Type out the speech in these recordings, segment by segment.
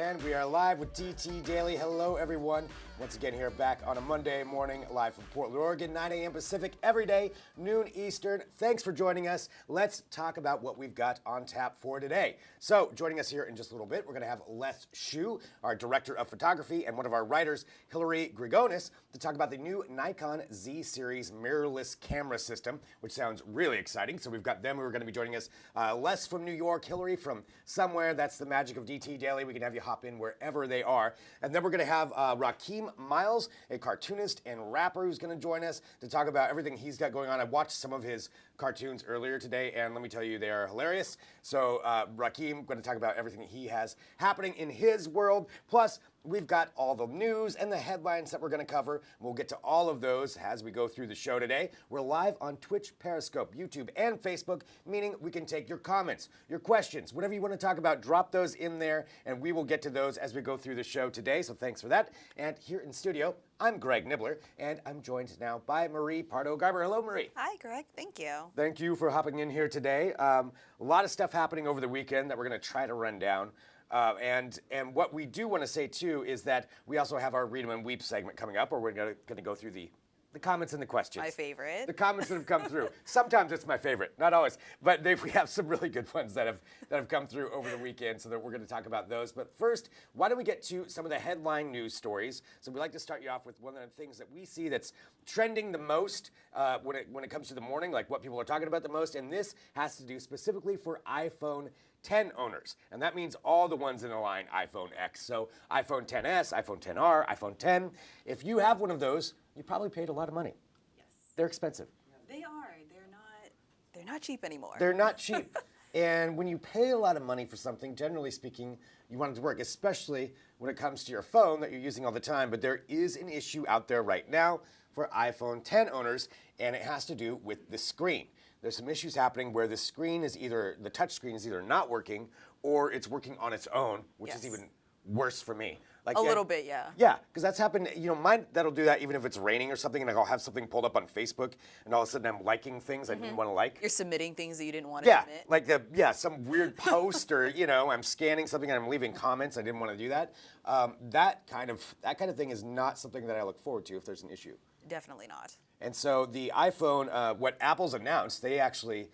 And we are live with DT Daily. Hello, everyone. Once again, here back on a Monday morning, live from Portland, Oregon, 9 a.m. Pacific, every day, noon Eastern. Thanks for joining us. Let's talk about what we've got on tap for today. So, joining us here in just a little bit, we're going to have Les Shu, our director of photography, and one of our writers, Hillary Grigonis, to talk about the new Nikon Z-series mirrorless camera system, which sounds really exciting. So, we've got them who are going to be joining us. Les from New York, Hillary from somewhere. That's the magic of DT Daily. We can have you hop in wherever they are. And then we're going to have Rakeem Miles, a cartoonist and rapper, who's going to join us to talk about everything he's got going on. I watched some of his cartoons earlier today, and let me tell you, they are hilarious. So Rakeem going to talk about everything he has happening in his world. Plus, we've got all the news and the headlines that we're going to cover. We'll get to all of those as we go through the show today. We're live on Twitch, Periscope, YouTube, and Facebook, meaning we can take your comments, your questions, whatever you want to talk about, drop those in there, and we will get to those as we go through the show today. So thanks for that. And here in studio, I'm Greg Nibbler, and I'm joined now by Marie Pardo-Garber. Hello, Marie. Hi, Greg. Thank you. Thank you for hopping in here today. A lot of stuff happening over the weekend that we're going to try to run down. And what we do want to say, too, is that we also have our Read 'em and Weep segment coming up, where we're going to go through the comments and the questions. My favorite. The comments that have come through. Sometimes it's my favorite, not always. But we have some really good ones that have come through over the weekend, so that we're going to talk about those. But first, why don't we get to some of the headline news stories? So we like to start you off with one of the things that we see that's trending the most when it comes to the morning, like what people are talking about the most. And this has to do specifically for iPhone 10 owners. And that means all the ones in the line iPhone X. So iPhone XS, iPhone XR, iPhone 10. If you have one of those, you probably paid a lot of money. Yes. They're expensive. They are. They're not cheap anymore. They're not cheap. And when you pay a lot of money for something, generally speaking, you want it to work, especially when it comes to your phone that you're using all the time. But there is an issue out there right now for iPhone 10 owners, and it has to do with the screen. There's some issues happening where the touch screen is either not working or it's working on its own, which is even worse for me. Like a little bit, yeah. Yeah, because that's happened. Mine, that'll do that even if it's raining or something, and I'll have something pulled up on Facebook, and all of a sudden I'm liking things I didn't want to like. You're submitting things that you didn't want to submit. Like some weird post, or I'm scanning something and I'm leaving comments. I didn't want to do that. That kind of thing is not something that I look forward to if there's an issue. Definitely not. And so the iPhone, what Apple's announced, they actually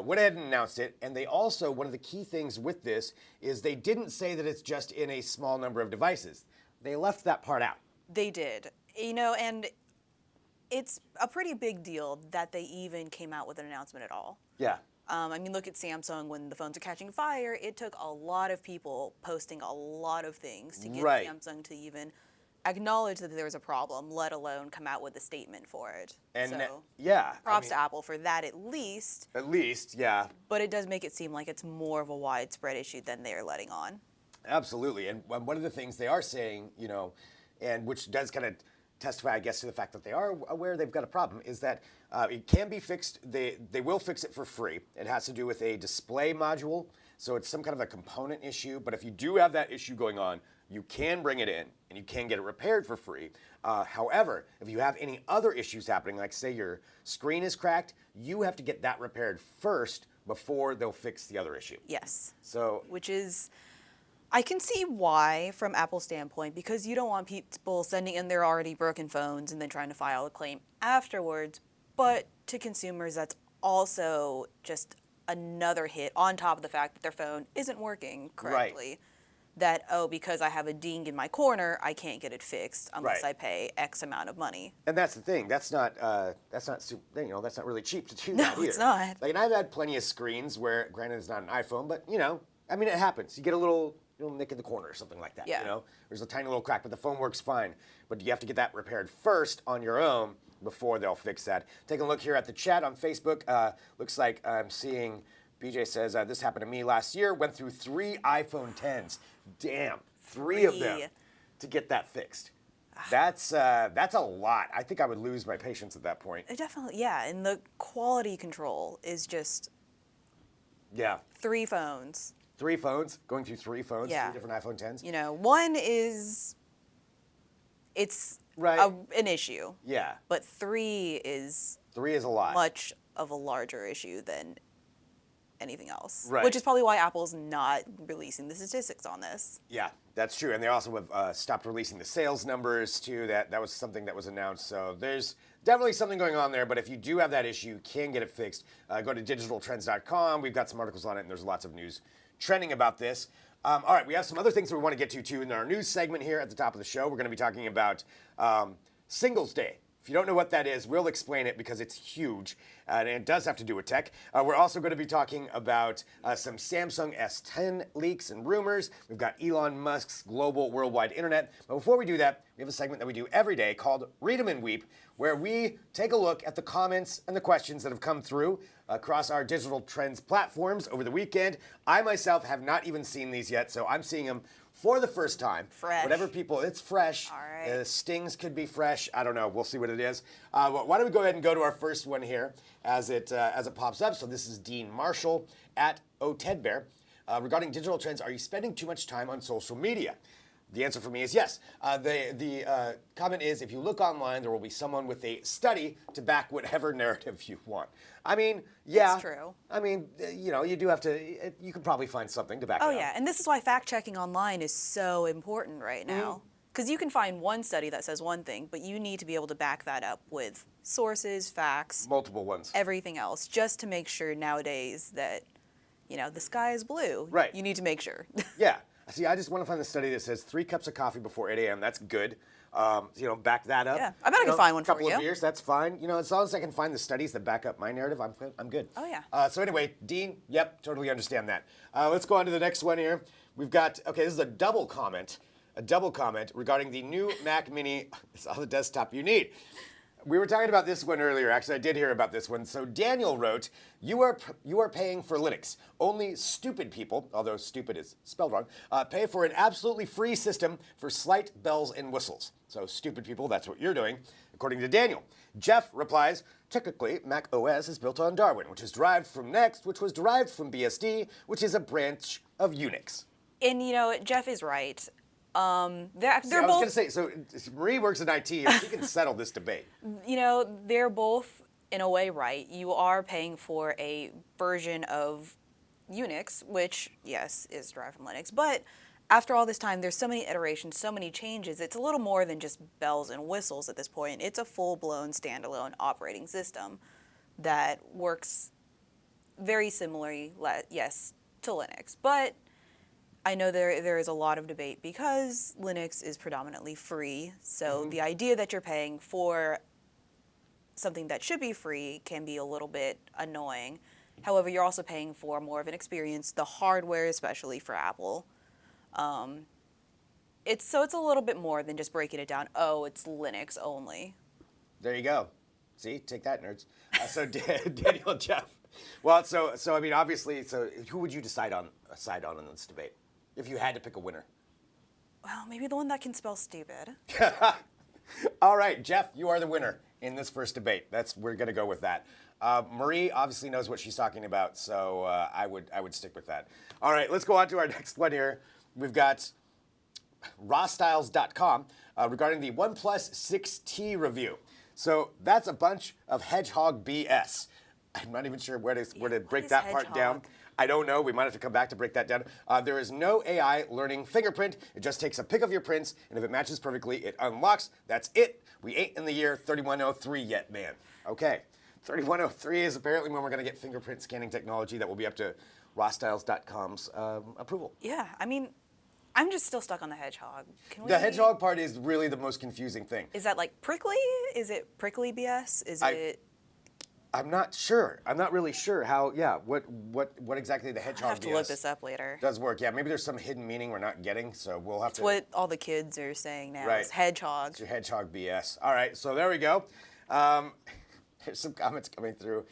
went ahead and announced it. And they also, one of the key things with this is they didn't say that it's just in a small number of devices. They left that part out. They did. And it's a pretty big deal that they even came out with an announcement at all. Yeah. Look at Samsung when the phones are catching fire. It took a lot of people posting a lot of things to get Samsung to even acknowledge that there was a problem, let alone come out with a statement for it. And so, props to Apple for that at least. At least, yeah. But it does make it seem like it's more of a widespread issue than they're letting on. Absolutely. And one of the things they are saying, and which does kind of testify, I guess, to the fact that they are aware they've got a problem, is that it can be fixed. They will fix it for free. It has to do with a display module. So it's some kind of a component issue. But if you do have that issue going on, you can bring it in and you can get it repaired for free. However, if you have any other issues happening, like say your screen is cracked, you have to get that repaired first before they'll fix the other issue. Yes. So, which is, I can see why from Apple's standpoint, because you don't want people sending in their already broken phones and then trying to file a claim afterwards. But to consumers, that's also just another hit on top of the fact that their phone isn't working correctly. Right. That, because I have a ding in my corner, I can't get it fixed unless I pay X amount of money. And that's the thing. That's not really cheap to do that either. No, it's not. And I've had plenty of screens where, granted, it's not an iPhone, but it happens. You get a little nick in the corner or something like that. Yeah. There's a tiny little crack, but the phone works fine. But you have to get that repaired first on your own before they'll fix that. Take a look here at the chat on Facebook. Looks like I'm seeing. BJ says, this happened to me last year, went through 3 iPhone 10s. Damn, 3 of them to get that fixed. That's a lot. I think I would lose my patience at that point. Definitely, yeah. And the quality control is just 3 phones. 3 phones? Going through 3 phones? Yeah. 3 different iPhone 10s? One is, it's an issue. Yeah. But 3 is... 3 is a lot. Much of a larger issue than anything else. Right. Which is probably why Apple's not releasing the statistics on this. Yeah, That's true, and they also have stopped releasing the sales numbers too. That was something that was announced. So there's definitely something going on there. But if you do have that issue, you can get it fixed. Go to digitaltrends.com. We've got some articles on it, and there's lots of news trending about this. All right, we have some other things that we want to get to too in our news segment here at the top of the show. We're going to be talking about Singles Day. If you don't know what that is, we'll explain it because it's huge, and it does have to do with tech. We're also going to be talking about some Samsung S10 leaks and rumors. We've got Elon Musk's global worldwide internet. But before we do that, we have a segment that we do every day called Read 'em and Weep, where we take a look at the comments and the questions that have come through across our digital trends platforms over the weekend. I myself have not even seen these yet, so I'm seeing them for the first time. Fresh. Whatever people, it's fresh. All right. Stings could be fresh. I don't know. We'll see what it is. Why don't we go ahead and go to our first one here as it pops up. So this is Dean Marshall at OTedbear. Regarding digital trends, are you spending too much time on social media? The answer for me is yes. The comment is, if you look online, there will be someone with a study to back whatever narrative you want. I mean, yeah. That's true. I mean, you do have to, you could probably find something to back it Oh up. yeah, and this is why fact checking online is so important right now. Because you can find one study that says one thing, but you need to be able to back that up with sources, facts, Multiple ones. everything else, just to make sure nowadays that, the sky is blue. Right. You need to make sure. Yeah. See, I just want to find the study that says 3 cups of coffee before 8 a.m. That's good. Back that up. Yeah. I bet I can find one for couple you. of beers, that's fine. As long as I can find the studies that back up my narrative, I'm good. Oh, yeah. So anyway, Dean, yep, totally understand that. Let's go on to the next one here. We've got, this is a double comment regarding the new Mac Mini. It's all the desktop you need. We were talking about this one earlier. Actually, I did hear about this one. So Daniel wrote, you are paying for Linux. Only stupid people, although stupid is spelled wrong, pay for an absolutely free system for slight bells and whistles. So stupid people, that's what you're doing, according to Daniel. Jeff replies, technically, Mac OS is built on Darwin, which is derived from Next, which was derived from BSD, which is a branch of Unix. And Jeff is right. They're I was going both, to say, so Marie works in IT, and she can settle this debate. they're both in a way right. You are paying for a version of Unix, which, yes, is derived from Linux. But after all this time, there's so many iterations, so many changes. It's a little more than just bells and whistles at this point. It's a full-blown standalone operating system that works very similarly, yes, to Linux. But I know there is a lot of debate because Linux is predominantly free. So the idea that you're paying for something that should be free can be a little bit annoying. However, you're also paying for more of an experience, the hardware, especially for Apple. It's a little bit more than just breaking it down. Oh, it's Linux only. There you go. See, take that, nerds. So Daniel and Jeff. Well, so I mean, obviously, so who would you side on in this debate if you had to pick a winner? Well, maybe the one that can spell stupid. All right, Jeff, you are the winner in this first debate. We're gonna go with that. Marie obviously knows what she's talking about, so I would stick with that. All right, let's go on to our next one here. We've got rawstyles.com regarding the OnePlus 6T review. So that's a bunch of hedgehog BS. I'm not even sure where to break that part down. I don't know. We might have to come back to break that down. There is no AI learning fingerprint. It just takes a pic of your prints, and if it matches perfectly, it unlocks. That's it. We ain't in the year 3103 yet, man. Okay. 3103 is apparently when we're going to get fingerprint scanning technology that will be up to rawstyles.com's approval. Yeah, I mean, I'm just still stuck on the hedgehog. The hedgehog part is really the most confusing thing. Is that like prickly? Is it prickly BS? I'm not sure. I'm not really sure how. Yeah, what exactly the hedgehog I have to look this up later. does work. Yeah, maybe there's some hidden meaning we're not getting, so we'll have to. What all the kids are saying now Right. is hedgehog. It's your hedgehog BS. All right, so there we go. There's some comments coming through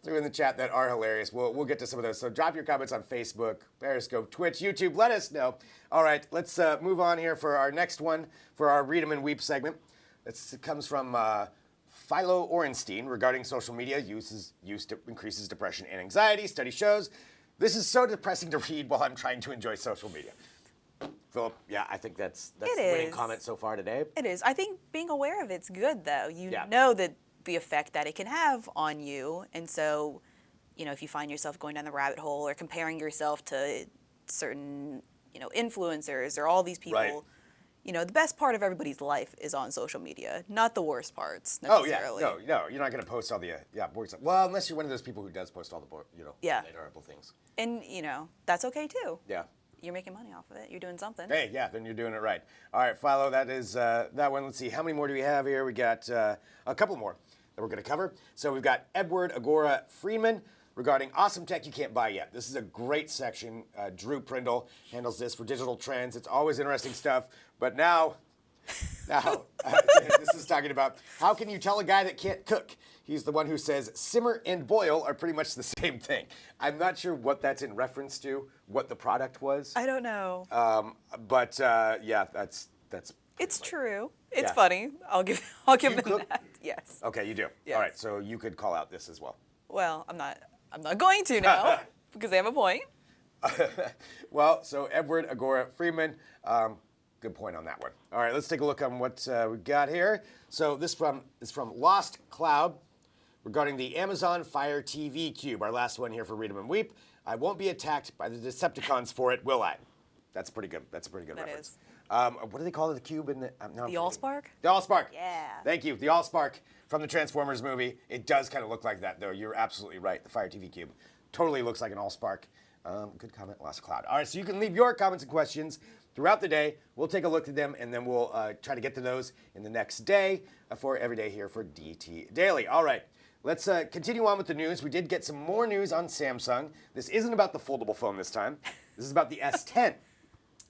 in the chat that are hilarious. We'll get to some of those. So drop your comments on Facebook, Periscope, Twitch, YouTube. Let us know. All right, let's move on here for our next one for our Read 'em and Weep segment. It comes from Philo Orenstein regarding social media increases depression and anxiety. Study shows this is so depressing to read while I'm trying to enjoy social media. Philip, yeah, I think that's the winning comment so far today. It is. I think being aware of it's good though. You Yeah. know that the effect that it can have on you, and so, if you find yourself going down the rabbit hole or comparing yourself to certain influencers or all these people. Right. The best part of everybody's life is on social media, not the worst parts Oh yeah, necessarily. no, you're not going to post all the boring stuff. Well, unless you're one of those people who does post all the Yeah. horrible things. And that's okay too. Yeah. You're making money off of it. You're doing something. Hey, yeah, then you're doing it right. All right, Philo, that is that one. Let's see, how many more do we have here? We got a couple more that we're going to cover. So we've got Edward Agora Friedman regarding awesome tech you can't buy yet. This is a great section. Drew Prindle handles this for digital trends. It's always interesting stuff. But now, this is talking about how can you tell a guy that can't cook? He's the one who says simmer and boil are pretty much the same thing. I'm not sure what that's in reference to, what the product was. I don't know. But yeah, that's. It's funny. true. It's Yeah. funny. I'll give You them cook? that. Yes. Okay, you do. Yes. All right, so you could call out this as well. Well, I'm not going to now because they have a point. Well, so Edward Agora Friedman, good point on that one. All right, let's take a look on what we got here. So this is from Lost Cloud regarding the Amazon Fire TV Cube. Our last one here for Read 'em and Weep. I won't be attacked by the Decepticons for it, will I? That's pretty good. That's a pretty good That reference. is. What do they call it? The cube in the The Allspark? The Allspark. Yeah. Thank you. The Allspark from the Transformers movie. It does kind of look like that, though. You're absolutely right. The Fire TV Cube totally looks like an Allspark. Good comment, Lost Cloud. All right, so you can leave your comments and questions throughout the day. We'll take a look at them, and then we'll try to get to those in the next day for every day here for DT Daily. All right, let's continue on with the news. We did get some more news on Samsung. This isn't about the foldable phone this time. This is about the S10.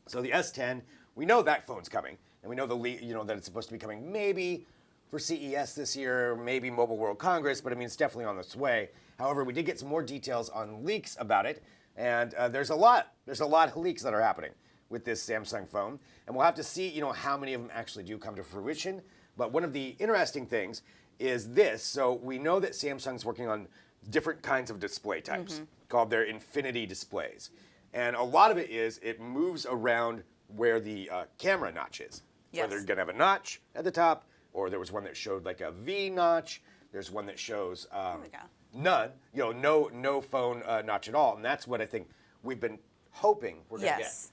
So the S10, we know that phone's coming, and we know that it's supposed to be coming maybe for CES this year, maybe Mobile World Congress, but I mean it's definitely on its way. However, we did get some more details on leaks about it, and there's a lot of leaks that are happening with this Samsung phone, and we'll have to see how many of them actually do come to fruition. But one of the interesting things is this. So we know that Samsung's working on different kinds of display types called their infinity displays. And a lot of it moves around where the camera notch is. Yes. Whether you're going to have a notch at the top, or there was one that showed like a V notch. There's one that shows we go. none, no phone notch at all. And that's what I think we've been hoping we're going to Yes.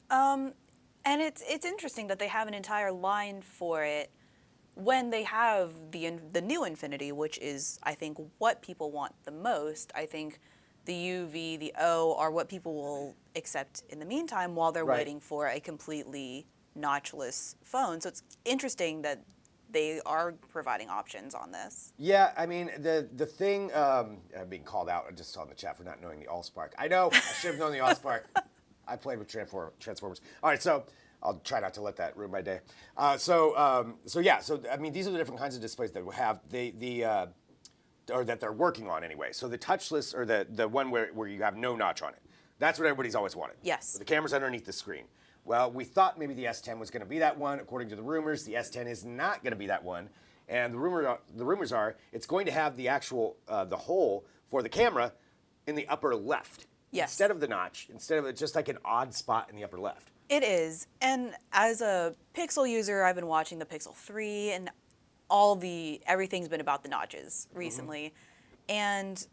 And it's interesting that they have an entire line for it when they have the new Infinity, which is, I think, what people want the most. I think the U, V, the O are what people will accept in the meantime while they're Right. waiting for a completely notchless phone. So it's interesting that they are providing options on this. Yeah, I mean, the thing, I'm being called out, I just saw in the chat for not knowing the Allspark. I know, I should have known the Allspark. I played with Transformers. All right, so I'll try not to let that ruin my day. So I mean, these are the different kinds of displays that we have. Or that they're working on anyway. So the touchless, or the one where you have no notch on it, that's what everybody's always wanted. Yes. The camera's underneath the screen. Well, we thought maybe the S10 was going to be that one. According to the rumors, the S10 is not going to be that one. And the rumors are it's going to have the actual the hole for the camera in the upper left. Yes. Instead of the notch, instead of it just like an odd spot in the upper left. It is. And as a Pixel user, I've been watching the Pixel 3 and everything's been about the notches recently. And,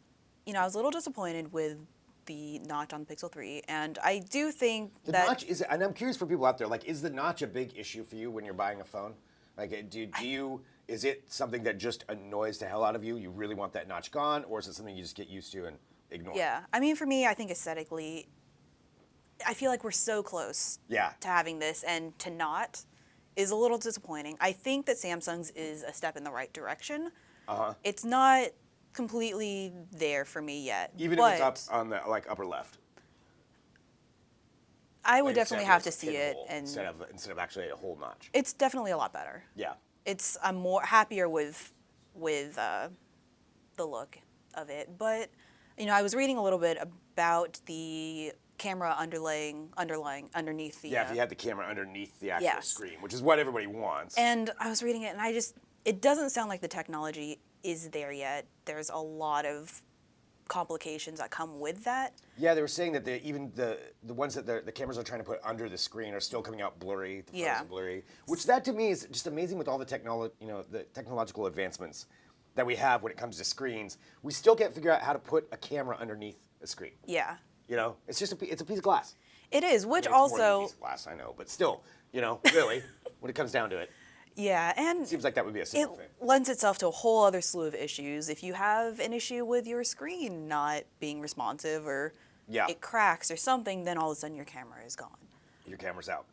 I was a little disappointed with the notch on the Pixel 3. And I do think The that notch is, and I'm curious for people out there, like, is the notch a big issue for you when you're buying a phone? Like, is it something that just annoys the hell out of you? You really want that notch gone, or is it something you just get used to and ignore? yeah. I mean, for me, I think aesthetically, I feel like we're so close Yeah. to having this, and to not is a little disappointing. I think that Samsung's is a step in the right direction. It's not completely there for me yet. Even but if it's up on the upper left. I would Like, definitely instead have of to a see it, pinhole, and instead of actually a whole notch. it's definitely a lot better. Yeah. I'm more happier with the look of it. But I was reading a little bit about the camera underlying underneath the. Yeah, if you had the camera underneath the actual Yes. screen, which is what everybody wants. And I was reading it, and it doesn't sound like the technology is there yet. There's a lot of complications that come with that. Yeah, they were saying that even the ones that the cameras are trying to put under the screen are still coming out blurry. The photos Yeah. are blurry, which that to me is just amazing with all the the technological advancements that we have when it comes to screens. We still can't figure out how to put a camera underneath a screen. Yeah. You know, it's just it's a piece of glass. It is, I which mean, it's more than a also, piece of glass, I know, but still, you know, really, when it comes down to it, yeah, and it seems like that would be a it simple thing. lends itself to a whole other slew of issues. If you have an issue with your screen not being responsive or Yeah. it cracks or something, then all of a sudden your camera is gone. Your camera's out.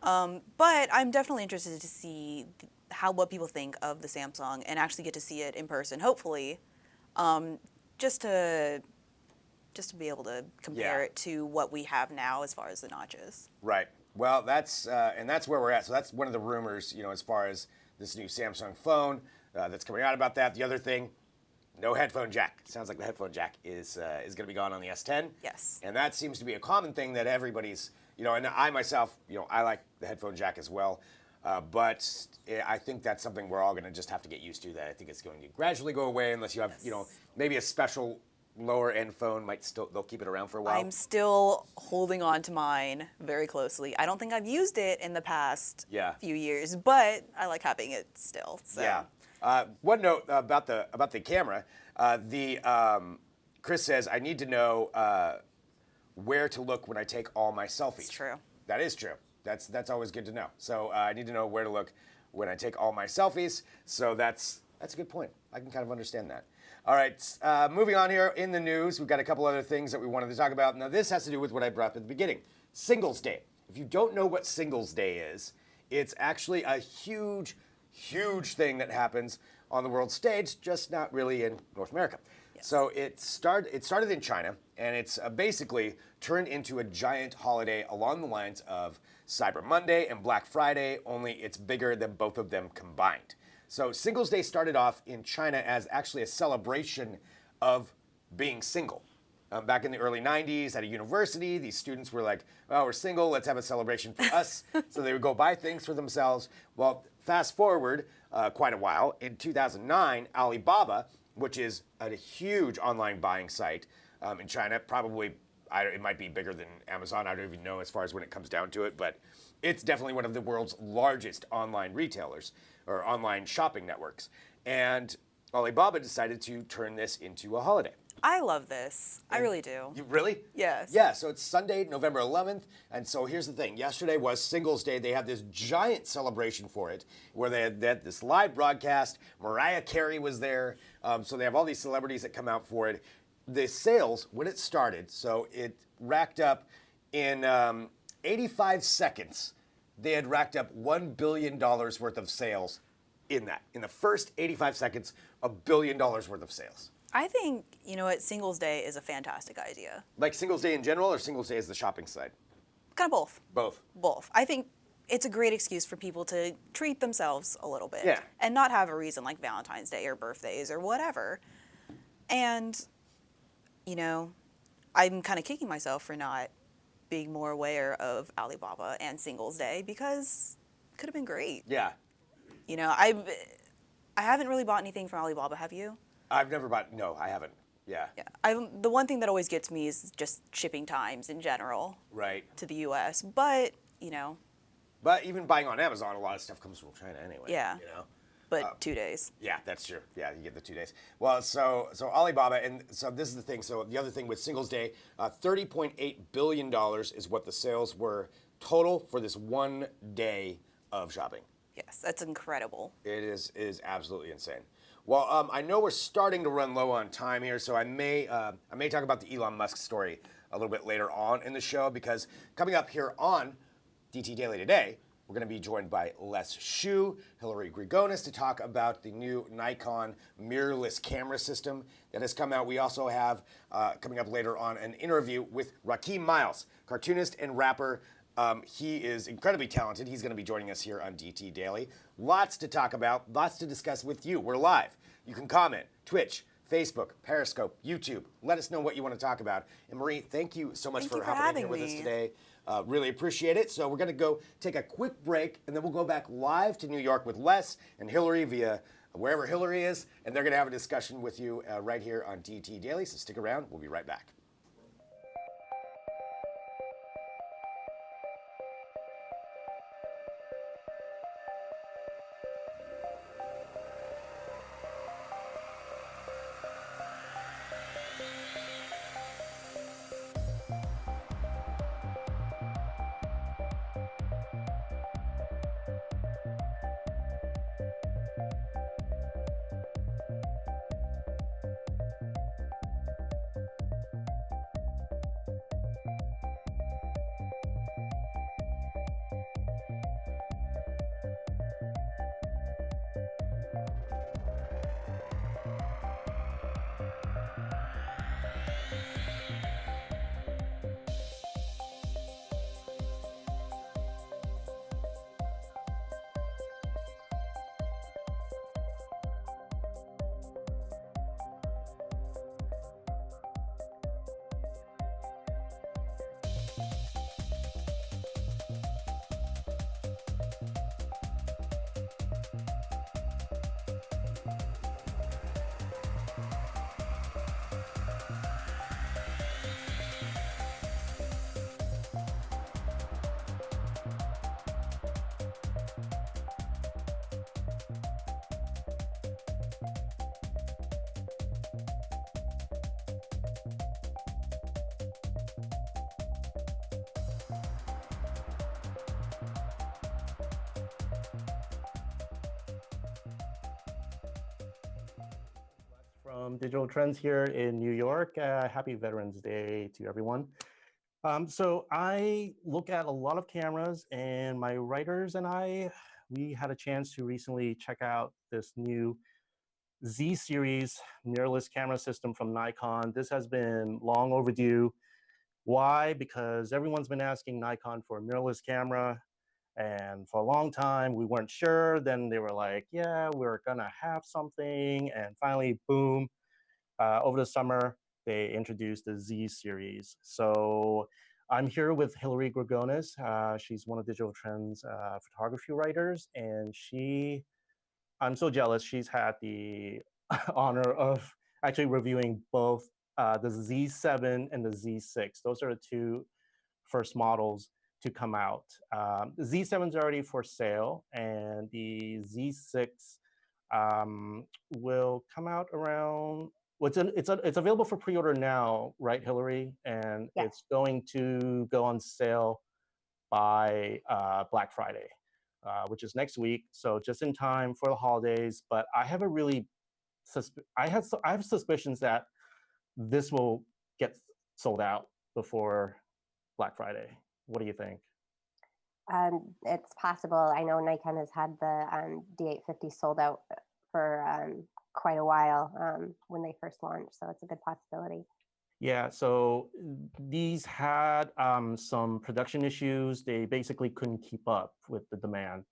But I'm definitely interested to see what people think of the Samsung and actually get to see it in person, hopefully, just to be able to compare Yeah. it to what we have now as far as the notches. Right. Well, that's where we're at. So that's one of the rumors, you know, as far as this new Samsung phone that's coming out about that. The other thing, no headphone jack. Sounds like the headphone jack is going to be gone on the S10. Yes. And that seems to be a common thing that everybody's, you know, and I myself, you know, I like the headphone jack as well. But I think that's something we're all going to just have to get used to. That I think it's going to gradually go away unless you have, you know, maybe a special lower end phone they'll keep it around for a while. I'm still holding on to mine very closely. I don't think I've used it in the past few years, but I like having it still. So. Yeah. One note about the camera. Chris says I need to know where to look when I take all my selfies. It's true. That is true. That's always good to know. So I need to know where to look when I take all my selfies. So that's a good point. I can kind of understand that. All right, moving on here in the news, we've got a couple other things that we wanted to talk about. Now, this has to do with what I brought up at the beginning, Singles Day. If you don't know what Singles Day is, it's actually a huge, huge thing that happens on the world stage, just not really in North America. Yes. So it started in China, and it's basically turned into a giant holiday along the lines of Cyber Monday and Black Friday, only it's bigger than both of them combined. So Singles Day started off in China as actually a celebration of being single. Back in the early 90s at a university, these students were like, oh, we're single, let's have a celebration for us. So they would go buy things for themselves. Well, fast forward quite a while. In 2009, Alibaba, which is a huge online buying site in China, probably it might be bigger than Amazon. I don't even know as far as when it comes down to it, but it's definitely one of the world's largest online retailers or online shopping networks. And Alibaba decided to turn this into a holiday. I love this. I really do. You really? Yes. Yeah, so it's Sunday, November 11th. And so here's the thing. Yesterday was Singles Day. They had this giant celebration for it where they had this live broadcast. Mariah Carey was there. So they have all these celebrities that come out for it. The sales, when it started, so it racked up in 85 seconds. They had racked up $1 billion worth of sales in that. In the first 85 seconds, $1 billion worth of sales. I think, you know what, Singles Day is a fantastic idea. Like Singles Day in general or Singles Day as the shopping site? Kind of both. Both. Both. I think it's a great excuse for people to treat themselves a little bit. Yeah. And not have a reason like Valentine's Day or birthdays or whatever. And, you know, I'm kind of kicking myself for not being more aware of Alibaba and Singles Day because it could have been great. Yeah. You know, I haven't really bought anything from Alibaba, have you? I've never bought, no, I haven't. Yeah. Yeah. The one thing that always gets me is just shipping times in general. Right. To the U.S. But, you know. But even buying on Amazon, a lot of stuff comes from China anyway. Yeah. You know? But 2 days. Yeah, that's true. Yeah, you get the 2 days. Well, so Alibaba, and so this is the thing. So the other thing with Singles Day, $30.8 billion is what the sales were total for this one day of shopping. Yes, that's incredible. It is absolutely insane. Well, I know we're starting to run low on time here, so I may talk about the Elon Musk story a little bit later on in the show because coming up here on DT Daily today, we're going to be joined by Les Shu, Hillary Grigonis to talk about the new Nikon mirrorless camera system that has come out. We also have, coming up later on, an interview with Rakeem Miles, cartoonist and rapper. He is incredibly talented. He's going to be joining us here on DT Daily. Lots to talk about, lots to discuss with you. We're live. You can comment, Twitch, Facebook, Periscope, YouTube. Let us know what you want to talk about. And Marie, thank you so much for hopping in here with us today. Really appreciate it. So we're going to go take a quick break, and then we'll go back live to New York with Les and Hillary via wherever Hillary is, and they're going to have a discussion with you right here on DT Daily. So stick around. We'll be right back. Digital Trends here in New York. Happy Veterans Day to everyone. So I look at a lot of cameras, and my writers and we had a chance to recently check out this new Z-series mirrorless camera system from Nikon. This has been long overdue. Why? Because everyone's been asking Nikon for a mirrorless camera. And for a long time, we weren't sure. Then they were like, yeah, we're gonna have something. And finally, boom, over the summer, they introduced the Z-series. So I'm here with Hillary Gregonis. She's one of Digital Trends photography writers, and I'm so jealous. She's had the honor of actually reviewing both the Z7 and the Z6. Those are the two first models to come out. The Z7 is already for sale, and the Z6 will come out around. Well, it's available for pre-order now, right, Hillary? And Yes. it's going to go on sale by Black Friday, which is next week. So just in time for the holidays. But I have a really, I have suspicions that this will get sold out before Black Friday. What do you think? It's possible. I know Nikon has had the D850 sold out for quite a while when they first launched, so it's a good possibility. Yeah, so these had some production issues. They basically couldn't keep up with the demand.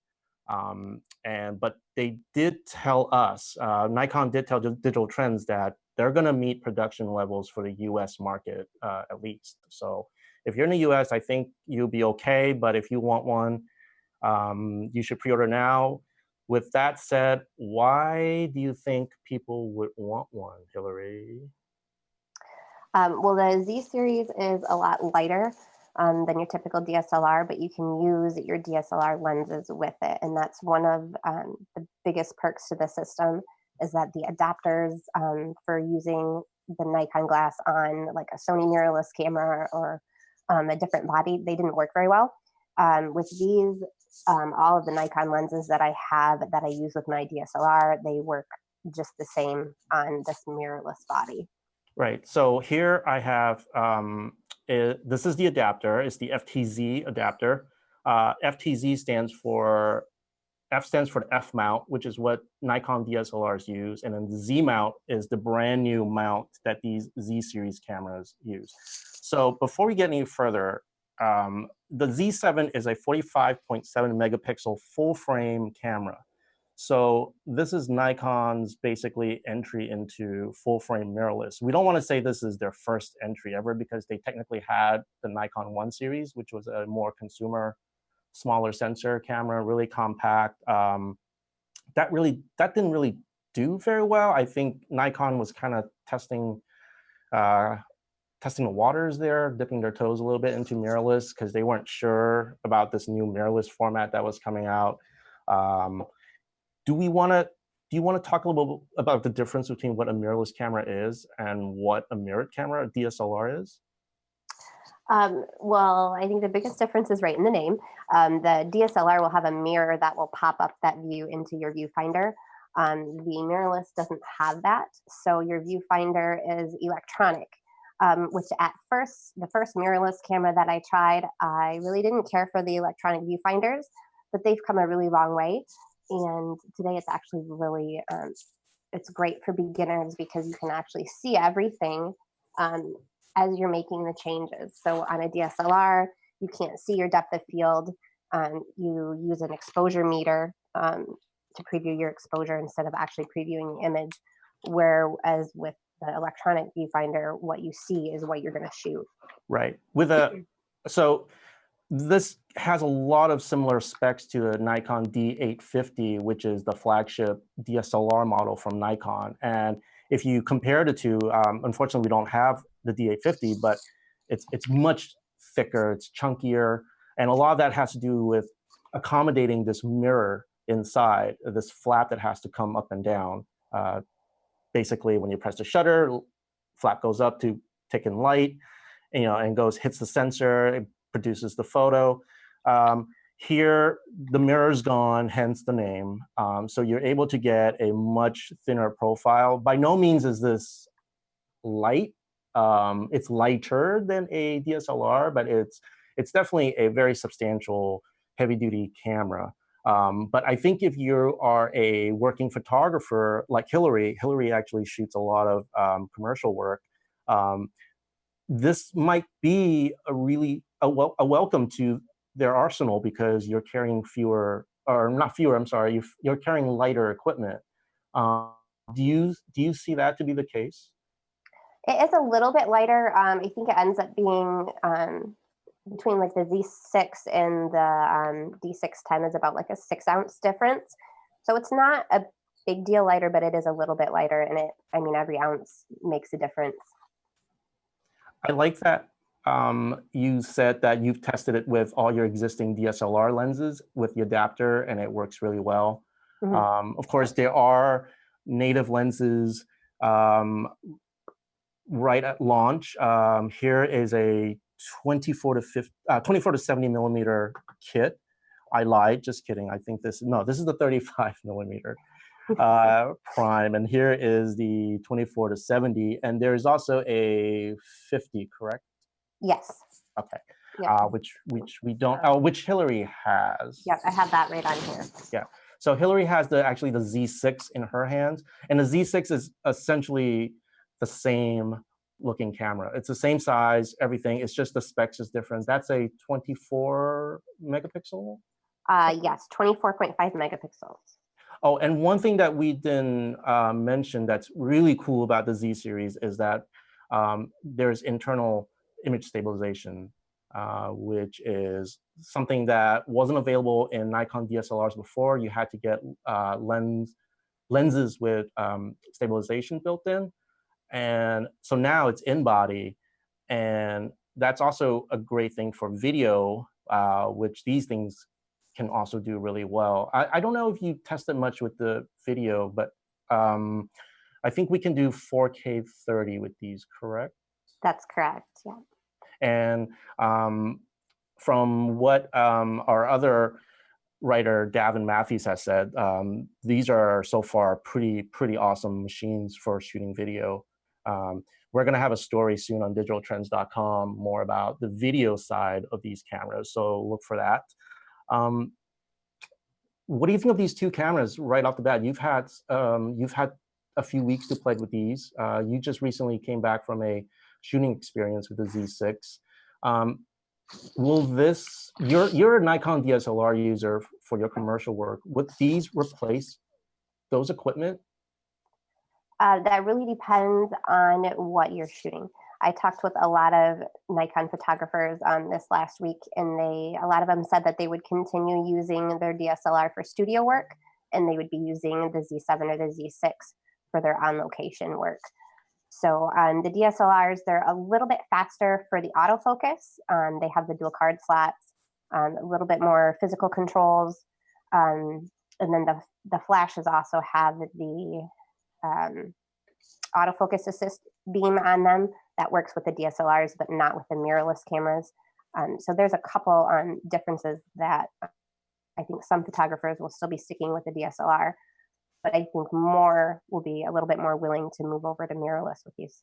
But they did tell us, Nikon did tell Digital Trends that they're going to meet production levels for the US market at least. So if you're in the US, I think you'll be okay. But if you want one, you should pre-order now. With that said, why do you think people would want one, Hillary? Well, the Z-series is a lot lighter than your typical DSLR, but you can use your DSLR lenses with it. And that's one of the biggest perks to the system, is that the adapters for using the Nikon glass on like a Sony mirrorless camera or a different body, they didn't work very well. With these, all of the Nikon lenses that I have that I use with my DSLR, they work just the same on this mirrorless body. Right. So here I have, this is the adapter. It's the FTZ adapter. FTZ stands for, F stands for the F mount, which is what Nikon DSLRs use. And then the Z mount is the brand new mount that these Z-series cameras use. So before we get any further, the Z7 is a 45.7 megapixel full frame camera. So this is Nikon's basically entry into full frame mirrorless. We don't want to say this is their first entry ever, because they technically had the Nikon 1 series, which was a more consumer, smaller sensor camera, really compact. That didn't really do very well. I think Nikon was kind of testing the waters there, dipping their toes a little bit into mirrorless, because they weren't sure about this new mirrorless format that was coming out. Do you want to talk a little bit about the difference between what a mirrorless camera is and what a mirrored camera, a DSLR, is? Well, I think the biggest difference is right in the name. The DSLR will have a mirror that will pop up that view into your viewfinder. The mirrorless doesn't have that, so your viewfinder is electronic, which at first, the first mirrorless camera that I tried, I really didn't care for the electronic viewfinders, but they've come a really long way. And today it's actually really, it's great for beginners because you can actually see everything as you're making the changes. So on a DSLR, you can't see your depth of field. You use an exposure meter to preview your exposure instead of actually previewing the image. Whereas with the electronic viewfinder, what you see is what you're going to shoot. Right. So this has a lot of similar specs to a Nikon D850, which is the flagship DSLR model from Nikon. And if you compare the two, unfortunately, we don't have the D850, but it's much thicker, it's chunkier, and a lot of that has to do with accommodating this mirror inside, this flap that has to come up and down. Basically, when you press the shutter, flap goes up to take in light, and hits the sensor, it produces the photo. Here, the mirror's gone, hence the name. So you're able to get a much thinner profile. By no means is this light. It's lighter than a DSLR, but it's definitely a very substantial heavy-duty camera. But I think if you are a working photographer like Hillary actually shoots a lot of commercial work. This might be a welcome to their arsenal because you're carrying fewer, or not fewer, I'm sorry, you're carrying lighter equipment. Do you see that to be the case? It is a little bit lighter. I think it ends up being between like the Z6 and the D610 is about like a 6-ounce difference. So it's not a big deal lighter, but it is a little bit lighter. And I mean, every ounce makes a difference. I like that you said that you've tested it with all your existing DSLR lenses with the adapter, and it works really well. Of course, there are native lenses right at launch. Here is a 24 to 70 millimeter kit. I lied, just kidding. I think this is the 35 millimeter prime, and here is the 24 to 70, and there's also a 50, correct? Yes. Okay. Yeah. Which we don't. Which Hillary has. Yes, I have that right on here. Yeah. So Hillary has actually the Z6 in her hands, and the Z6 is essentially the same looking camera. It's the same size, everything. It's just the specs is different. That's a 24 megapixel. Yes, 24.5 megapixels. Oh, and one thing that we didn't mention that's really cool about the Z-series is that there's internal image stabilization, which is something that wasn't available in Nikon DSLRs before. You had to get lenses with stabilization built in. And so now it's in body. And that's also a great thing for video, which these things can also do really well. I don't know if you tested much with the video, but I think we can do 4K 30 with these, correct? That's correct, yeah. And from what our other writer, Davin Matthews, has said, these are so far pretty awesome machines for shooting video. We're going to have a story soon on digitaltrends.com more about the video side of these cameras, so look for that. What do you think of these two cameras right off the bat? You've had a few weeks to play with these. You just recently came back from a shooting experience with the Z6. Will this, you're a Nikon DSLR user for your commercial work. Would these replace those equipment? That really depends on what you're shooting. I talked with a lot of Nikon photographers this last week, and a lot of them said that they would continue using their DSLR for studio work, and they would be using the Z7 or the Z6 for their on-location work. So the DSLRs, they're a little bit faster for the autofocus. They have the dual card slots, a little bit more physical controls, and then the flashes also have the autofocus assist beam on them that works with the DSLRs, but not with the mirrorless cameras. So there's a couple differences that I think some photographers will still be sticking with the DSLR, but I think more will be a little bit more willing to move over to mirrorless with these.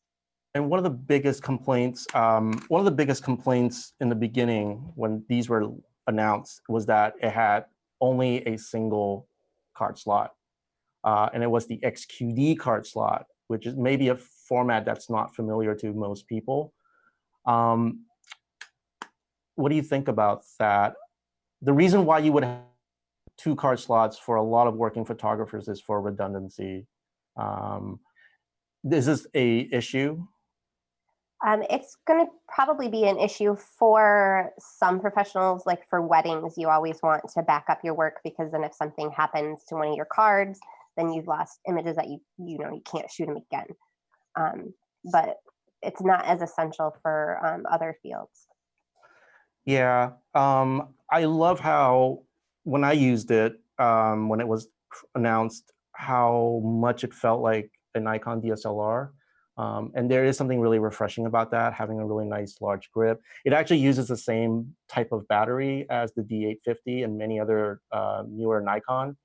And one of the biggest complaints in the beginning when these were announced was that it had only a single card slot. And it was the XQD card slot, which is maybe a format that's not familiar to most people. What do you think about that? The reason why you would have 2 card slots for a lot of working photographers is for redundancy. Is this an issue? It's going to probably be an issue for some professionals. Like for weddings, you always want to back up your work, because then if something happens to one of your cards, then you've lost images that you can't shoot them again. But it's not as essential for other fields. Yeah, I love how when I used it, when it was announced, how much it felt like a Nikon DSLR. And there is something really refreshing about that, having a really nice large grip. It actually uses the same type of battery as the D850 and many other newer Nikon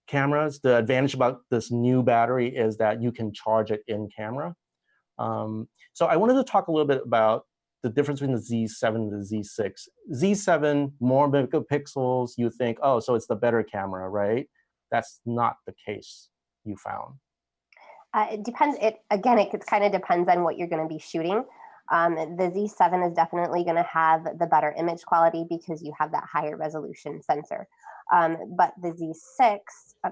cameras. The advantage about this new battery is that you can charge it in camera. So I wanted to talk a little bit about the difference between the Z7 and the Z6. Z7, more megapixels, you think, oh, so it's the better camera, right? That's not the case, you found. It depends. It kind of depends on what you're going to be shooting. The Z7 is definitely going to have the better image quality because you have that higher resolution sensor. But the Z6,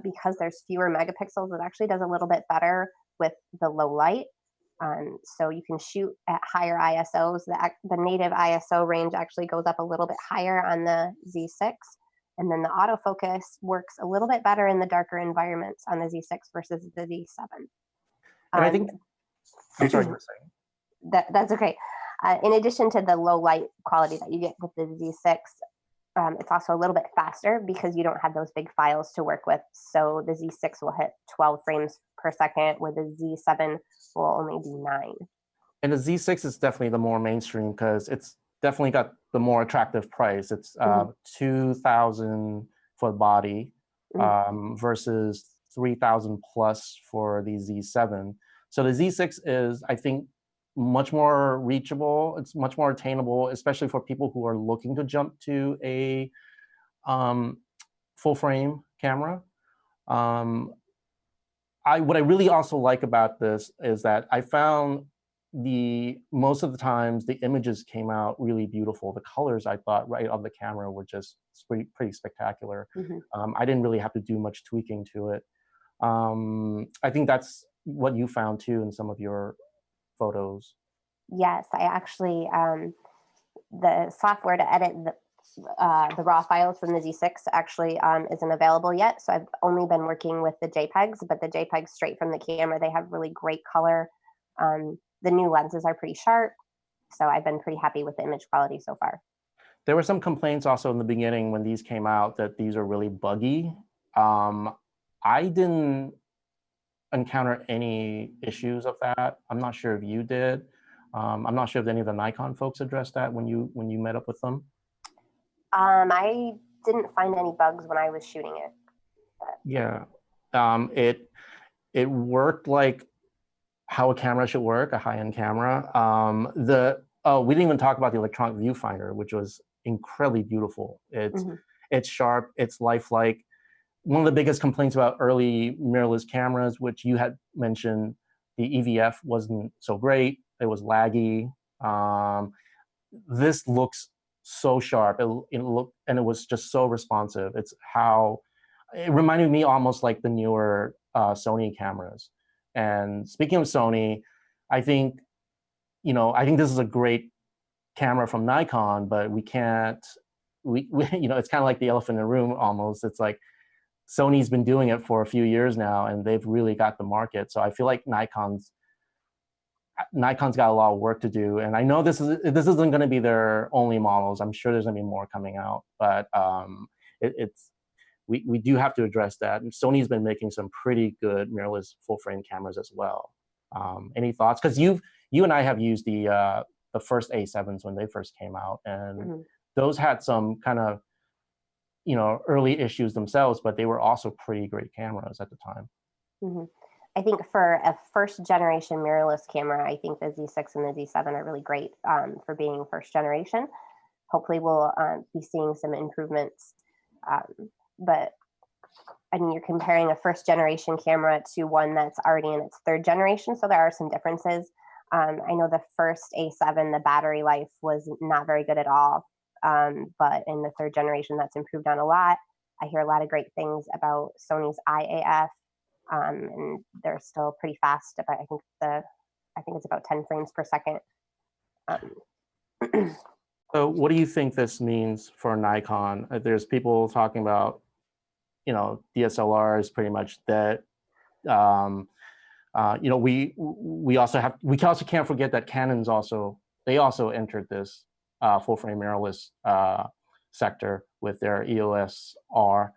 because there's fewer megapixels, it actually does a little bit better with the low light. So you can shoot at higher ISOs. The native ISO range actually goes up a little bit higher on the Z6. And then the autofocus works a little bit better in the darker environments on the Z6 versus the Z7. And I think, I'm sorry, you were saying. That's okay. In addition to the low light quality that you get with the Z6, it's also a little bit faster because you don't have those big files to work with. So the Z6 will hit 12 frames per second, where the Z7 will only do 9. And the Z6 is definitely the more mainstream because it's definitely got the more attractive price. It's $2,000 for the body versus $3,000 plus for the Z7. So the Z6 is, I think, much more reachable. It's much more attainable, especially for people who are looking to jump to a full frame camera. What I really also like about this is that I found most of the times the images came out really beautiful. The colors, I thought, right on the camera were just pretty spectacular. I didn't really have to do much tweaking to it. I think that's what you found too in some of your photos. Yes, I actually, the software to edit the raw files from the Z6 actually isn't available yet. So I've only been working with the JPEGs, but the JPEGs straight from the camera, they have really great color. The new lenses are pretty sharp. So I've been pretty happy with the image quality so far. There were some complaints also in the beginning when these came out that these are really buggy. I didn't encounter any issues of that. I'm not sure if you did. I'm not sure if any of the Nikon folks addressed that when you met up with them. I didn't find any bugs when I was shooting it. But. Yeah, it worked like how a camera should work, a high-end camera. We didn't even talk about the electronic viewfinder, which was incredibly beautiful. It's sharp, it's lifelike. One of the biggest complaints about early mirrorless cameras, which you had mentioned, the EVF wasn't so great. It was laggy. This looks so sharp. It was just so responsive. It reminded me almost like the newer Sony cameras. And speaking of Sony, I think this is a great camera from Nikon, but we can't. It's kind of like the elephant in the room almost. It's like Sony's been doing it for a few years now, and they've really got the market. So I feel like Nikon's got a lot of work to do. And I know this isn't going to be their only models. I'm sure there's going to be more coming out, but we do have to address that. And Sony's been making some pretty good mirrorless full frame cameras as well. Any thoughts? Because you and I have used the first A7s when they first came out, and those had some kind of early issues themselves, but they were also pretty great cameras at the time. I think for a first generation mirrorless camera, I think the Z6 and the Z7 are really great for being first generation. Hopefully we'll be seeing some improvements. But I mean, you're comparing a first generation camera to one that's already in its third generation. So there are some differences. I know the first A7, the battery life was not very good at all. But in the third generation, that's improved on a lot. I hear a lot of great things about Sony's IAF, and they're still pretty fast. But I think it's about 10 frames per second. So what do you think this means for Nikon? There's people talking about, DSLR is pretty much dead. We also can't forget that Canon's also entered this full frame mirrorless sector with their EOS R.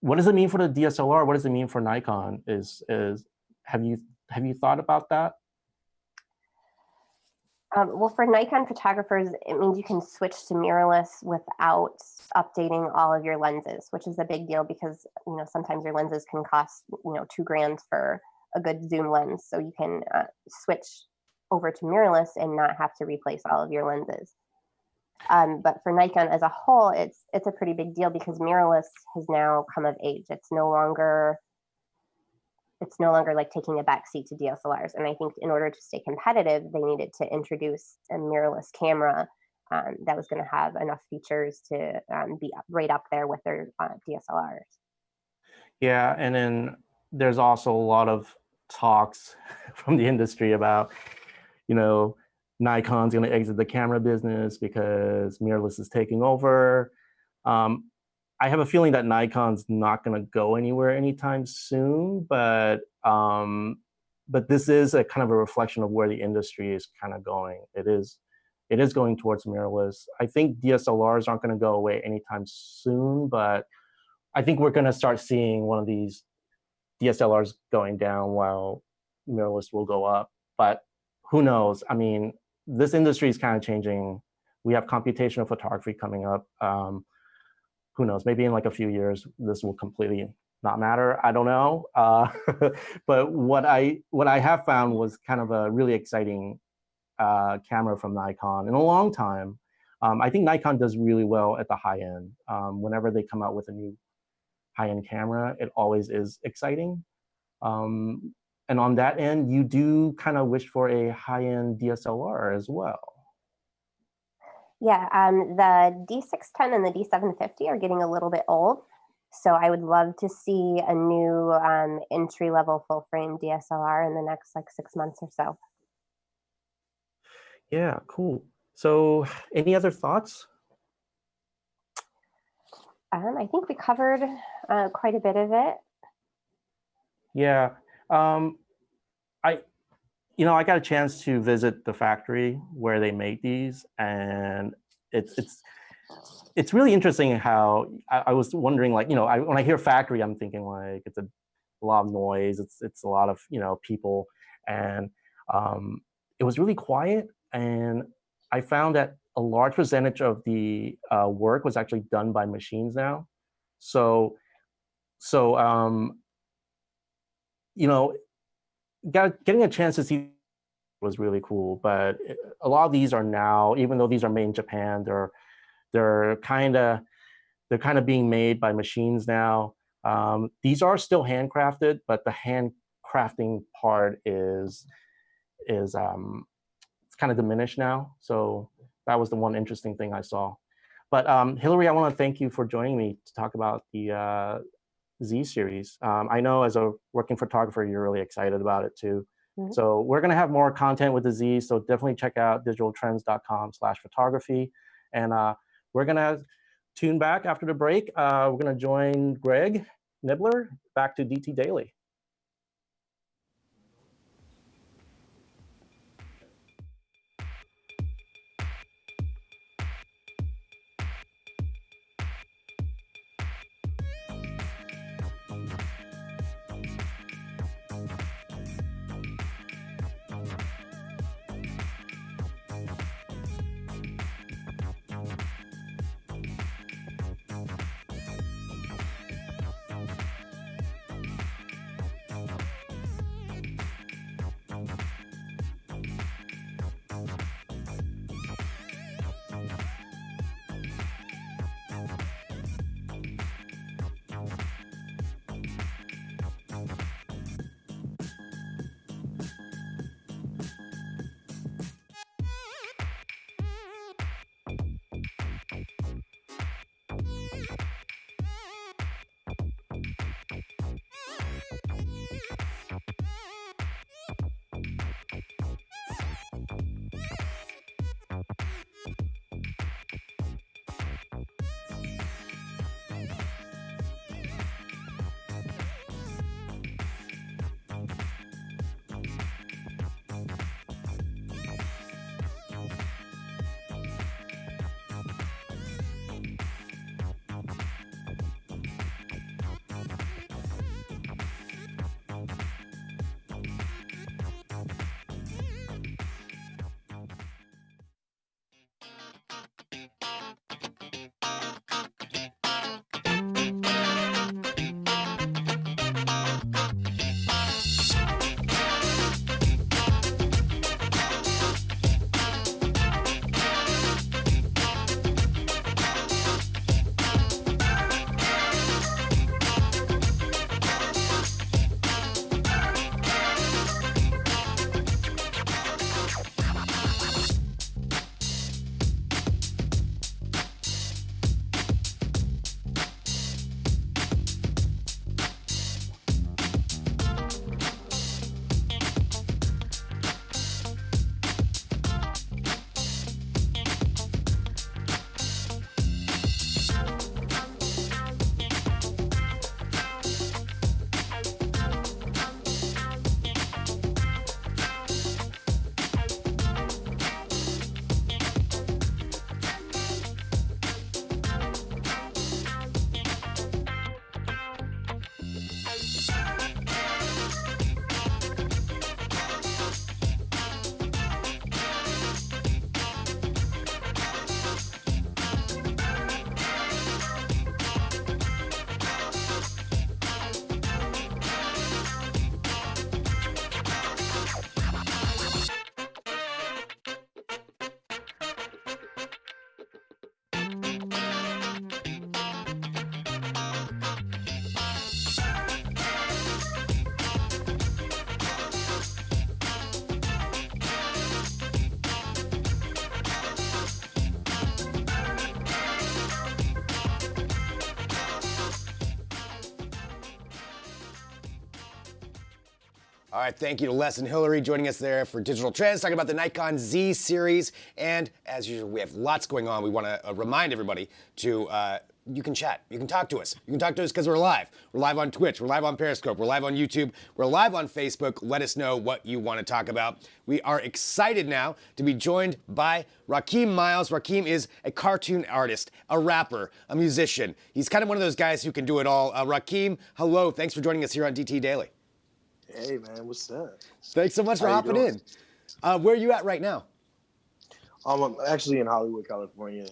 What does it mean for the DSLR? What does it mean for Nikon? have you thought about that? Well, for Nikon photographers, it means you can switch to mirrorless without updating all of your lenses, which is a big deal because sometimes your lenses can cost $2,000 for a good zoom lens. So you can switch over to mirrorless and not have to replace all of your lenses. But for Nikon as a whole, it's a pretty big deal because mirrorless has now come of age. It's no longer like taking a backseat to DSLRs. And I think in order to stay competitive, they needed to introduce a mirrorless camera that was going to have enough features to be right up there with their DSLRs. Yeah, and then there's also a lot of talks from the industry about, Nikon's going to exit the camera business because mirrorless is taking over. I have a feeling that Nikon's not going to go anywhere anytime soon, but this is a kind of a reflection of where the industry is kind of going. It is going towards mirrorless. I think DSLRs aren't going to go away anytime soon, but I think we're going to start seeing one of these DSLRs going down while mirrorless will go up. But who knows? I mean, this industry is kind of changing. We have computational photography coming up. Who knows? Maybe in like a few years, this will completely not matter. I don't know. But what I have found was kind of a really exciting camera from Nikon in a long time. I think Nikon does really well at the high end. Whenever they come out with a new high-end camera, it always is exciting. And on that end, you do kind of wish for a high-end DSLR as well. Yeah, the D610 and the D750 are getting a little bit old. So I would love to see a new entry-level full-frame DSLR in the next 6 months or so. Yeah, cool. So any other thoughts? I think we covered quite a bit of it. Yeah. I got a chance to visit the factory where they make these, and it's really interesting how I was wondering, when I hear factory, I'm thinking like it's a lot of noise, it's a lot of people, and it was really quiet, and I found that a large percentage of the work was actually done by machines now. So getting a chance to see was really cool. But a lot of these are now, even though these are made in Japan, they're kind of being made by machines now. These are still handcrafted, but the handcrafting part is it's kind of diminished now. So that was the one interesting thing I saw. But Hillary, I want to thank you for joining me to talk about the Z-series. I know as a working photographer, you're really excited about it too. Mm-hmm. So we're going to have more content with the Z, so definitely check out digitaltrends.com/photography. And we're going to tune back after the break. We're going to join Greg Nibbler back to DT Daily. All right, thank you to Les and Hillary joining us there for Digital Trends, talking about the Nikon Z-series. And as usual, we have lots going on. We want to remind everybody to, you can chat. You can talk to us. You can talk to us because we're live. We're live on Twitch. We're live on Periscope. We're live on YouTube. We're live on Facebook. Let us know what you want to talk about. We are excited now to be joined by Rakeem Miles. Rakeem is a cartoon artist, a rapper, a musician. He's kind of one of those guys who can do it all. Rakeem, hello. Thanks for joining us here on DT Daily. Hey man, what's up? Thanks so much for How you hopping in. Where are you at right now? I'm actually in Hollywood, California.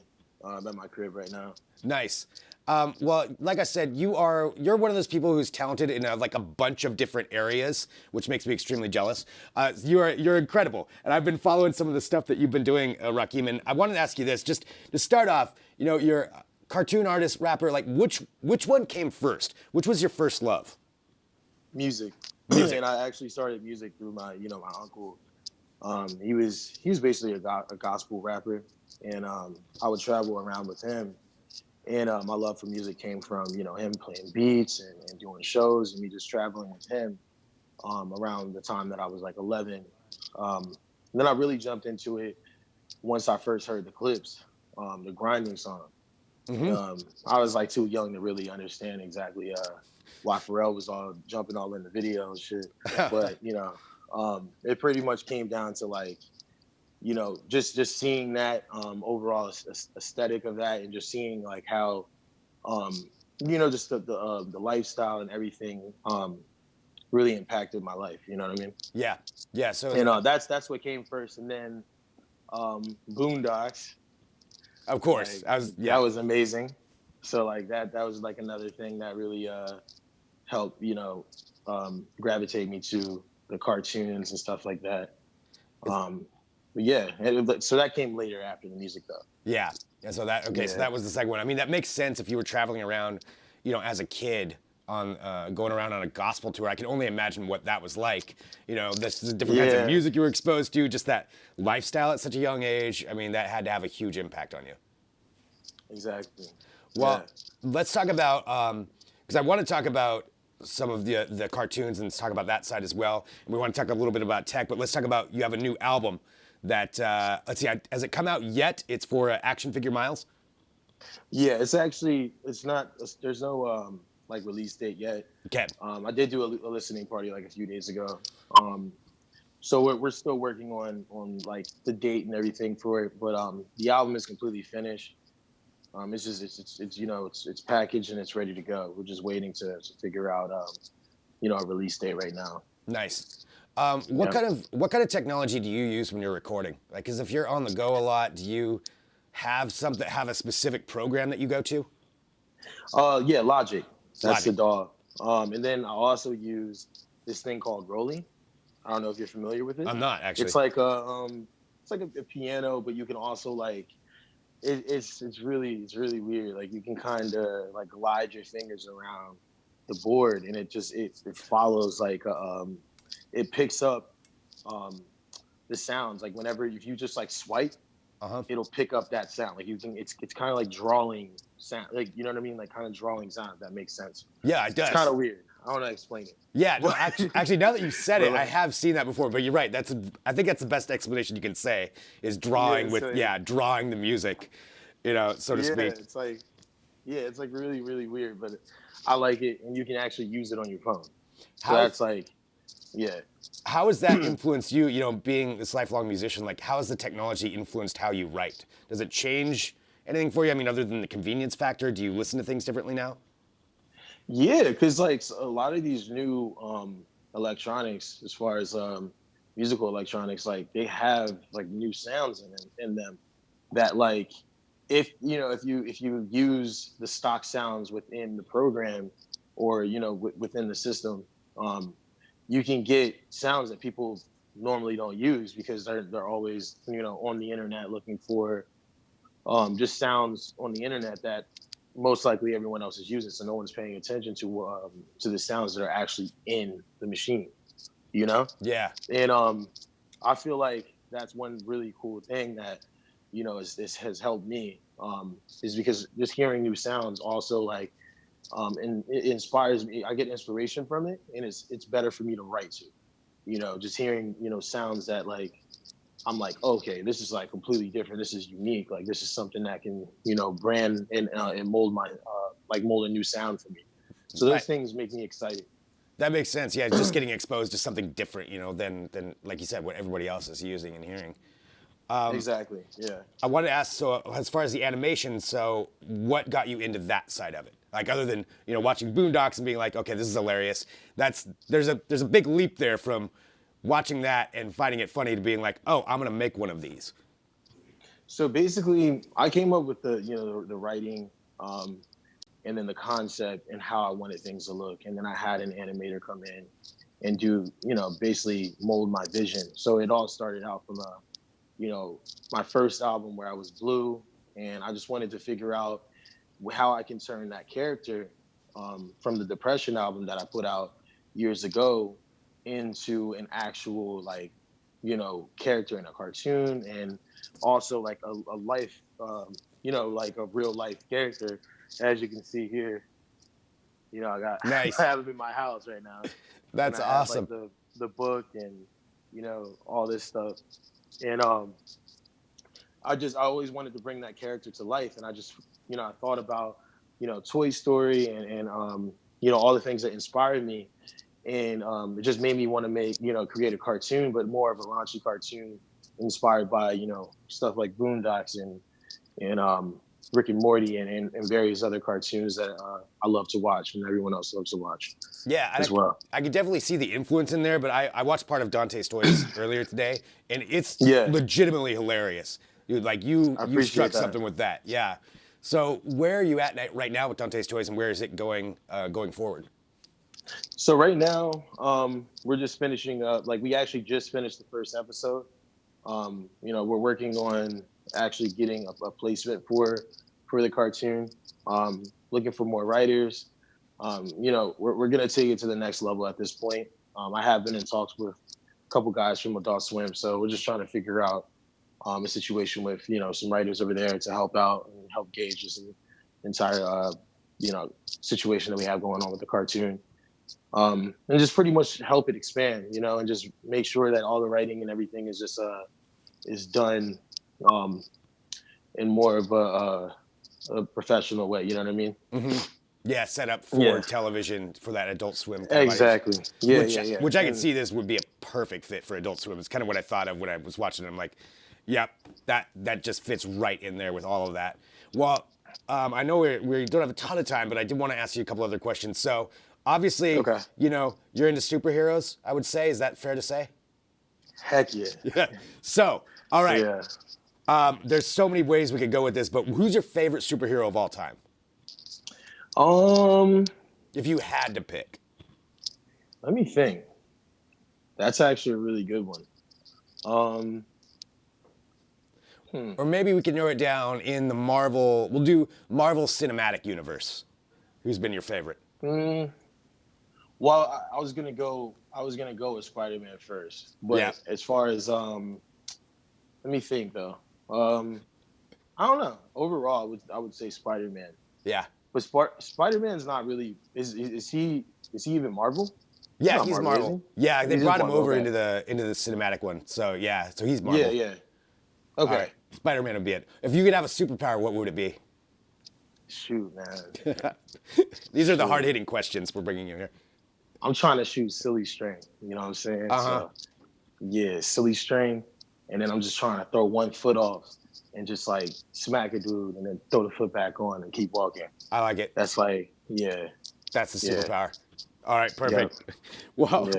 I'm at my crib right now. Nice. Well, like I said, you're one of those people who's talented in like a bunch of different areas, which makes me extremely jealous. You're incredible, and I've been following some of the stuff that you've been doing, Rakeem. And I wanted to ask you this, just to start off. You know, you're a cartoon artist, rapper. Like, which one came first? Which was your first love? Music. Music. And I actually started music through my uncle. He was basically a gospel rapper, and I would travel around with him. And my love for music came from him playing beats and doing shows, and me just traveling with him around the time that I was like 11. And then I really jumped into it once I first heard the clips, the grinding song. Mm-hmm. I was like too young to really understand exactly why Pharrell was all jumping all in the video and shit. But it pretty much came down to like, just seeing that overall aesthetic of that, and just seeing like how, just the lifestyle and everything really impacted my life. You know what I mean? Yeah. Yeah. So that's what came first, and then Boondocks. of course, That was amazing. So like that was like another thing that really helped gravitate me to the cartoons and stuff like that. But yeah, so that came later after the music though. Yeah. And so so that was the second one. I mean, that makes sense if you were traveling around, as a kid on going around on a gospel tour. I can only imagine what that was like. The different kinds of music you were exposed to, just that lifestyle at such a young age. I mean, that had to have a huge impact on you. Exactly. Well, let's talk about, because I want to talk about some of the cartoons and talk about that side as well. And we want to talk a little bit about tech, but let's talk about, you have a new album that, let's see, has it come out yet? It's for Action Figure Miles? Yeah, it's not, there's no like release date yet. Okay. I did do a listening party like a few days ago. So we're still working on like the date and everything for it, but the album is completely finished. It's packaged and it's ready to go. We're just waiting to figure out a release date right now. Nice. What kind of technology do you use when you're recording? Like, because if you're on the go a lot, do you have a specific program that you go to? Yeah, Logic. That's Logic. the DAW. And then I also use this thing called Rolling. I don't know if you're familiar with it. I'm not actually. It's like a piano, but you can also like it's really weird. Like you can kind of like glide your fingers around the board, and it follows like it picks up the sounds. Like if you just like swipe, it'll pick up that sound. Like it's kind of like drawing sound. Like, you know what I mean? Like kind of drawing sound, if that makes sense. Yeah, it does. It's kind of weird. I don't know how to explain it. Yeah, no, actually, now that you said it, I have seen that before. But you're right. I think that's the best explanation you can say is drawing drawing the music, so to speak. It's like really, really weird, but I like it, and you can actually use it on your phone. So that's like, yeah. How has that influenced you? Being this lifelong musician, like how has the technology influenced how you write? Does it change anything for you? I mean, other than the convenience factor, do you listen to things differently now? Yeah, because like a lot of these new electronics, as far as musical electronics, like they have like new sounds in them that like if you use the stock sounds within the program or within the system, you can get sounds that people normally don't use because they're always on the internet looking for just sounds on the internet that most likely everyone else is using, so no one's paying attention to the sounds that are actually in the machine, Yeah. And I feel like that's one really cool thing that this has helped me is because just hearing new sounds also like and it inspires me. I get inspiration from it, and it's better for me to write to. just hearing, sounds that like, I'm like, okay, this is like completely different. This is unique. Like this is something that can, brand and mold mold a new sound for me. So those Right. things make me excited. That makes sense. Yeah, just getting exposed to something different, than like you said, what everybody else is using and hearing. Exactly. Yeah. I wanted to ask, so as far as the animation, so what got you into that side of it? Like other than watching Boondocks and being like, okay, this is hilarious. There's a big leap there from watching that and finding it funny to being like, oh, I'm gonna make one of these. So basically, I came up with the writing, and then the concept and how I wanted things to look, and then I had an animator come in and do basically mold my vision. So it all started out from my first album where I was blue, and I just wanted to figure out how I can turn that character from the Depression album that I put out years ago into an actual character in a cartoon, and also like a life, like a real life character. As you can see here, I got Nice. I have him in my house right now. That's and I have, awesome. like, the book and all this stuff, and I always wanted to bring that character to life, and I just I thought about Toy Story and all the things that inspired me, and it just made me want to make create a cartoon, but more of a raunchy cartoon inspired by stuff like Boondocks and Rick and Morty and various other cartoons that I love to watch and everyone else loves to watch. Yeah, as well. I could definitely see the influence in there, but I watched part of Dante's Toys earlier today, and it's Yeah. legitimately hilarious. You appreciate struck that. something with that. Yeah. So where are you at right now with Dante's Toys, and where is it going forward? So right now, we're just finishing up. Like we actually just finished the first episode. We're working on actually getting a placement for the cartoon. Looking for more writers. We're gonna take it to the next level at this point. I have been in talks with a couple guys from Adult Swim, so we're just trying to figure out a situation with some writers over there to help out and help gauge this entire situation that we have going on with the cartoon. And just pretty much help it expand, and just make sure that all the writing and everything is just is done in more of a professional way. You know what I mean? Mm-hmm. Yeah, set up for television for that Adult Swim. Exactly. Yeah. Which I could see this would be a perfect fit for Adult Swim. It's kind of what I thought of when I was watching it. I'm like, yep, that just fits right in there with all of that. Well, I know we don't have a ton of time, but I did want to ask you a couple other questions. So obviously, you're into superheroes, I would say. Is that fair to say? Heck yeah. Yeah. So, all right. Yeah. There's so many ways we could go with this, but who's your favorite superhero of all time? If you had to pick. Let me think. That's actually a really good one. Or maybe we can narrow it down in the Marvel. We'll do Marvel Cinematic Universe. Who's been your favorite? Well, I was gonna go with Spider-Man first, but as far as let me think though. I don't know. Overall, I would say Spider-Man. Yeah. But Spider-Man's not really. Is he even Marvel? Yeah, he's Marvel. Yeah, they brought him over into the cinematic one. So yeah, so he's Marvel. Yeah. Okay. All right. Spider-Man would be it. If you could have a superpower, what would it be? Shoot, man. These are the hard-hitting questions we're bringing in here. I'm trying to shoot silly string. You know what I'm saying? Uh-huh. So, silly string, and then I'm just trying to throw one foot off and just like smack a dude, and then throw the foot back on and keep walking. I like it. That's like, yeah. That's the superpower. All right, perfect. Yep. Well,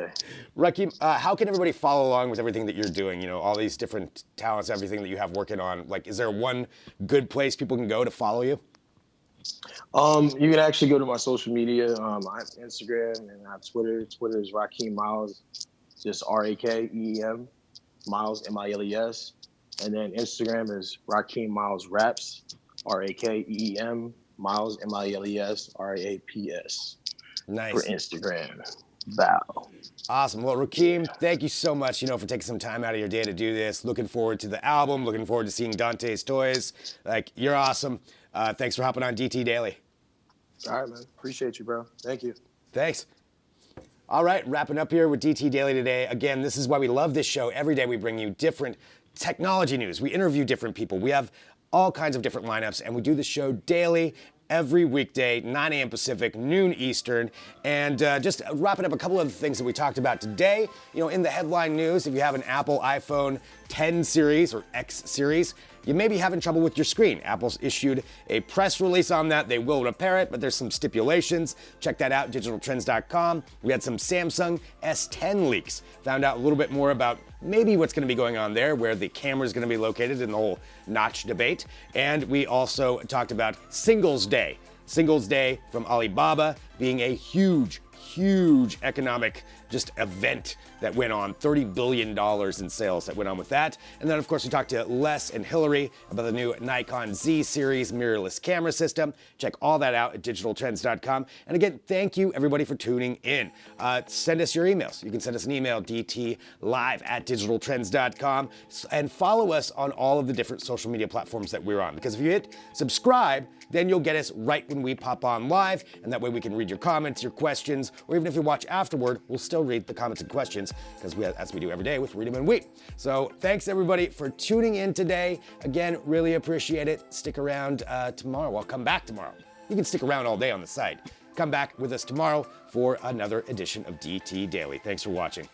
Rakeem, how can everybody follow along with everything that you're doing? All these different talents, everything that you have working on. Like, is there one good place people can go to follow you? You can actually go to my social media. I have Instagram and I have Twitter. Twitter is Rakeem Miles, just Rakeem Miles, Miles. And then Instagram is Rakeem Miles Raps, Rakeem Miles, Miles, Raps. Nice. For Instagram. Bow. Awesome. Well, Rakeem, thank you so much, for taking some time out of your day to do this. Looking forward to the album. Looking forward to seeing Dante's Toys. Like, you're awesome. Thanks for hopping on DT Daily. All right, man. Appreciate you, bro. Thank you. Thanks. All right, wrapping up here with DT Daily today. Again, this is why we love this show. Every day we bring you different technology news. We interview different people. We have all kinds of different lineups, and we do the show daily, every weekday, 9 a.m. Pacific, noon Eastern. And just wrapping up a couple of the things that we talked about today. You know, in the headline news, if you have an Apple iPhone 10 series or X series, you may be having trouble with your screen. Apple's issued a press release on that. They will repair it, but there's some stipulations. Check that out, digitaltrends.com. We had some Samsung S10 leaks. Found out a little bit more about maybe what's going to be going on there, where the camera is going to be located in the whole notch debate. And we also talked about Singles Day. Singles Day from Alibaba being a huge economic just event that went on, $30 billion in sales that went on with that. And then of course we talked to Les and Hillary about the new Nikon Z-series mirrorless camera system. Check all that out at digitaltrends.com. And again, thank you everybody for tuning in. Send us your emails. You can send us an email, dtlive@digitaltrends.com, and follow us on all of the different social media platforms that we're on. Because if you hit subscribe, then you'll get us right when we pop on live, and that way we can read your comments, your questions, or even if you watch afterward, we'll still read the comments and questions, because as we do every day with Read 'em and Weep. So thanks everybody for tuning in today. Again, really appreciate it. Stick around tomorrow. Well, come back tomorrow. You can stick around all day on the site. Come back with us tomorrow for another edition of DT Daily. Thanks for watching.